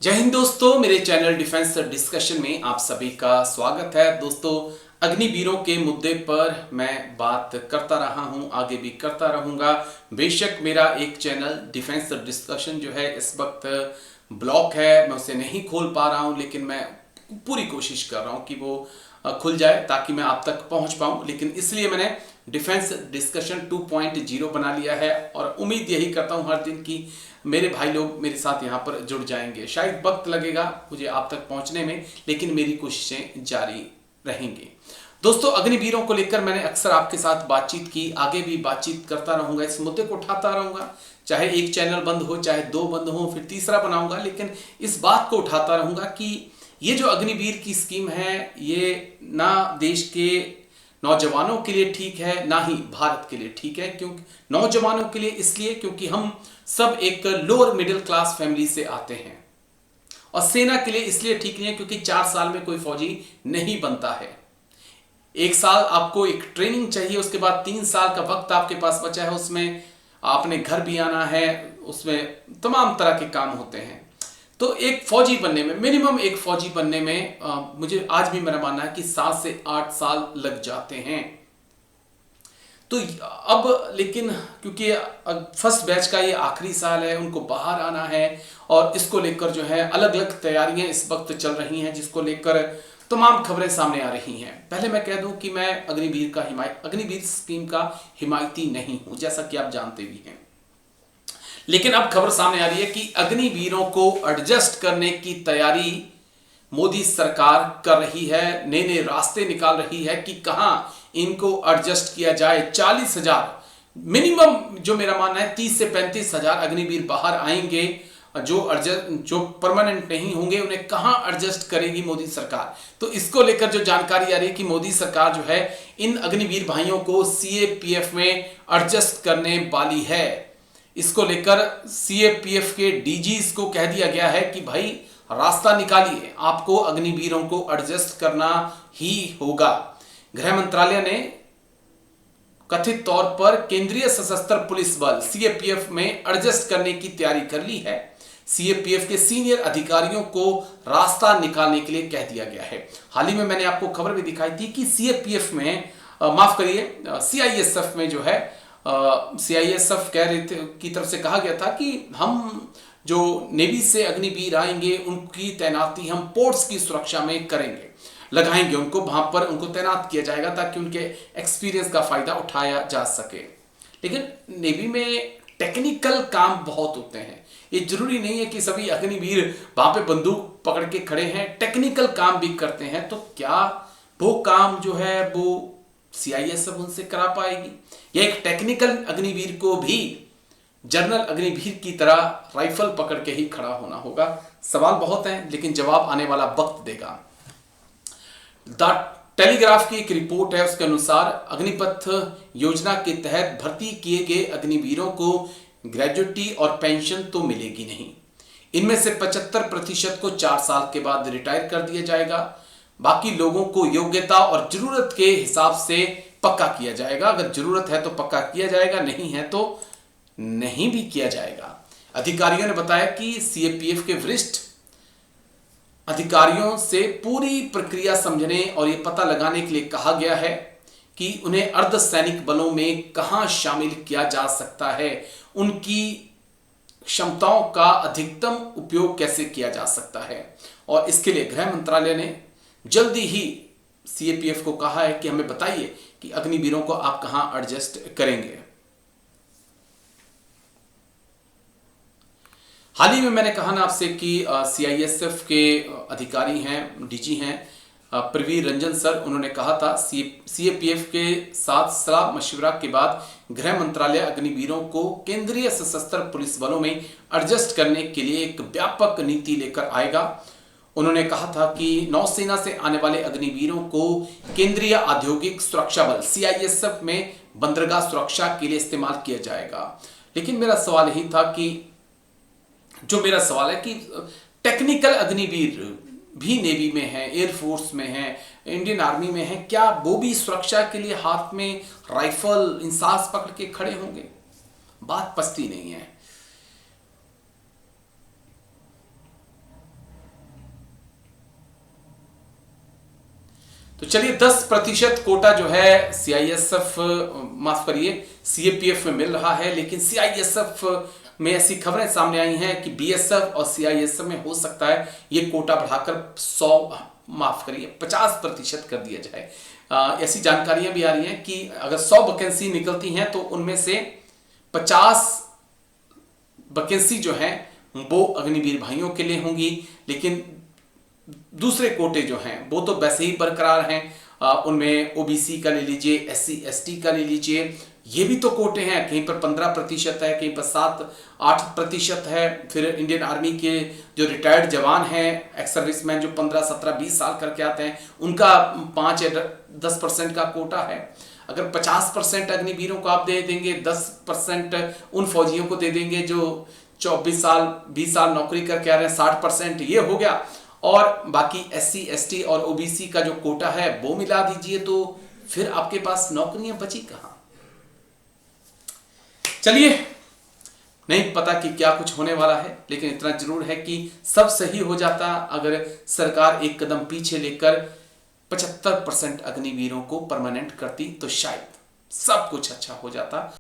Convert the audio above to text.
जय हिंद दोस्तों, मेरे चैनल डिफेंस डिस्कशन में आप सभी का स्वागत है। दोस्तों, अग्निवीरों के मुद्दे पर मैं बात करता रहा हूं, आगे भी करता रहूंगा। बेशक मेरा एक चैनल डिफेंस डिस्कशन जो है इस वक्त ब्लॉक है, मैं उसे नहीं खोल पा रहा हूं, लेकिन मैं पूरी कोशिश कर रहा हूं कि वो खुल जाए ताकि मैं आप तक पहुंच पाऊं। लेकिन इसलिए मैंने डिफेंस डिस्कशन 2.0 बना लिया है और उम्मीद यही करता हूं हर दिन की मेरे भाई लोग मेरे साथ यहाँ पर जुड़ जाएंगे। शायद वक्त लगेगा मुझे आप तक पहुंचने में, लेकिन मेरी कोशिशें जारी रहेंगी। दोस्तों, अग्निवीरों को लेकर मैंने अक्सर आपके साथ बातचीत की, आगे भी बातचीत करता रहूंगा, इस मुद्दे को उठाता रहूंगा। चाहे एक चैनल बंद हो, चाहे दो बंद हो, फिर तीसरा बनाऊंगा, लेकिन इस बात को उठाता रहूंगा कि ये जो अग्निवीर की स्कीम है, ये ना देश के नौजवानों के लिए ठीक है, ना ही भारत के लिए ठीक है। क्योंकि नौजवानों के लिए इसलिए क्योंकि हम सब एक लोअर मिडिल क्लास फैमिली से आते हैं, और सेना के लिए इसलिए ठीक नहीं है क्योंकि 4 साल में कोई फौजी नहीं बनता है। 1 साल आपको एक ट्रेनिंग चाहिए, उसके बाद 3 साल का वक्त आपके पास बचा है, उसमें आपने घर भी आना है, उसमें तमाम तरह के काम होते हैं। तो एक फौजी बनने में, मिनिमम एक फौजी बनने में मुझे आज भी मेरा मानना है कि 7 से 8 साल लग जाते हैं। तो अब लेकिन क्योंकि फर्स्ट बैच का ये आखिरी साल है, उनको बाहर आना है, और इसको लेकर जो है अलग अलग तैयारियां इस वक्त चल रही हैं, जिसको लेकर तमाम खबरें सामने आ रही हैं। पहले मैं कह दूं कि मैं अग्निवीर स्कीम का हिमायती नहीं हूं, जैसा कि आप जानते भी हैं। लेकिन अब खबर सामने आ रही है कि अग्निवीरों को एडजस्ट करने की तैयारी मोदी सरकार कर रही है, नए नए रास्ते निकाल रही है कि कहां इनको एडजस्ट किया जाए। 40,000 मिनिमम, जो मेरा मानना है 30 से 35,000 अग्निवीर बाहर आएंगे, जो परमानेंट नहीं होंगे, उन्हें कहां एडजस्ट करेगी मोदी सरकार। तो इसको लेकर जो जानकारी आ रही है कि मोदी सरकार जो है इन अग्निवीर भाइयों को सीएपीएफ में एडजस्ट करने वाली है। इसको लेकर सीएपीएफ के डीजीज को कह दिया गया है कि भाई रास्ता निकालिए, आपको अग्निवीरों को एडजस्ट करना ही होगा। गृह मंत्रालय ने कथित तौर पर केंद्रीय सशस्त्र पुलिस बल सीएपीएफ में एडजस्ट करने की तैयारी कर ली है। सीएपीएफ के सीनियर अधिकारियों को रास्ता निकालने के लिए कह दिया गया है। हाल ही में मैंने आपको खबर भी दिखाई थी कि सीएपीएफ में माफ करिए सीआईएसएफ में जो है सीआईएसएफ कह रहे थे की तरफ से कहा गया था कि हम जो नेवी से अग्निवीर आएंगे उनकी तैनाती हम पोर्ट्स की सुरक्षा में करेंगे, लगाएंगे उनको, वहां पर उनको तैनात किया जाएगा ताकि उनके एक्सपीरियंस का फायदा उठाया जा सके। लेकिन नेवी में टेक्निकल काम बहुत होते हैं, ये जरूरी नहीं है कि सभी अग्निवीर वहां पे बंदूक पकड़ के खड़े हैं, टेक्निकल काम भी करते हैं। तो क्या वो काम जो है वो सीआईएसएफ उनसे करा पाएगी, या एक टेक्निकल अग्निवीर को भी जनरल अग्निवीर की तरह राइफल पकड़ के ही खड़ा होना होगा? सवाल बहुत हैं, लेकिन जवाब आने वाला वक्त देगा। द टेलीग्राफ की एक रिपोर्ट है, उसके अनुसार अग्निपथ योजना के तहत भर्ती किए गए अग्निवीरों को ग्रेजुएटी और पेंशन तो मिलेगी नहीं। इनमें से 75% को 4 साल के बाद रिटायर कर दिया जाएगा। बाकी लोगों को योग्यता और जरूरत के हिसाब से पक्का किया जाएगा। अगर जरूरत है तो पक्का किया जाएगा, नहीं है तो नहीं भी किया जाएगा। अधिकारियों ने बताया कि सीएपीएफ के वरिष्ठ अधिकारियों से पूरी प्रक्रिया समझने और यह पता लगाने के लिए कहा गया है कि उन्हें अर्धसैनिक बलों में कहां शामिल किया जा सकता है, उनकी क्षमताओं का अधिकतम उपयोग कैसे किया जा सकता है। और इसके लिए गृह मंत्रालय ने जल्दी ही सीएपीएफ को कहा है कि हमें बताइए कि अग्निवीरों को आप कहां एडजस्ट करेंगे। हाल ही में मैंने कहा ना आपसे कि सीआईएसएफ के अधिकारी हैं, डीजी हैं प्रवीर रंजन सर, उन्होंने कहा था सीएपीएफ के साथ सलाह मशवरा के बाद गृह मंत्रालय अग्निवीरों को केंद्रीय सशस्त्र पुलिस बलों में एडजस्ट करने के लिए एक व्यापक नीति लेकर आएगा। उन्होंने कहा था कि नौसेना से आने वाले अग्निवीरों को केंद्रीय औद्योगिक सुरक्षा बल सीआईएसएफ में बंदरगाह सुरक्षा के लिए इस्तेमाल किया जाएगा। लेकिन मेरा सवाल यही था कि टेक्निकल अग्निवीर भी नेवी में है, एयरफोर्स में है, इंडियन आर्मी में है, क्या वो भी सुरक्षा के लिए हाथ में राइफल इंसास पकड़ के खड़े होंगे? बात पचती नहीं है। तो चलिए 10% कोटा जो है सीआईएसएफ, माफ करिए, सीएपीएफ में मिल रहा है, लेकिन सीआईएसएफ में ऐसी खबरें सामने आई हैं कि बीएसएफ और सीआईएसएफ में हो सकता है ये कोटा बढ़ाकर 50% कर दिया जाए। ऐसी जानकारियां भी आ रही हैं कि अगर 100 वैकेंसी निकलती हैं तो उनमें से 50 वैकेंसी जो है वो अग्निवीर भाइयों के लिए होंगी, लेकिन दूसरे कोटे जो हैं वो तो वैसे ही बरकरार हैं। उनमें ओबीसी का ले लीजिए, एससी एसटी का ले लीजिए, ये भी तो कोटे हैं, कहीं पर 15% है, कहीं पर 7-8% है। फिर इंडियन आर्मी के जो रिटायर्ड जवान हैं, एक्स सर्विसमैन जो 15-17-20 साल करके आते हैं, उनका 5 या 10% का कोटा है। अगर 50% अग्निवीरों को आप दे देंगे, 10% उन फौजियों को दे देंगे जो 24 साल 20 साल नौकरी करके आ रहे हैं, 60% ये हो गया, और बाकी एससी एसटी और ओबीसी का जो कोटा है वो मिला दीजिए, तो फिर आपके पास नौकरियां बची कहां। चलिए, नहीं पता कि क्या कुछ होने वाला है, लेकिन इतना जरूर है कि सब सही हो जाता अगर सरकार एक कदम पीछे लेकर 75% अग्निवीरों को परमानेंट करती, तो शायद सब कुछ अच्छा हो जाता।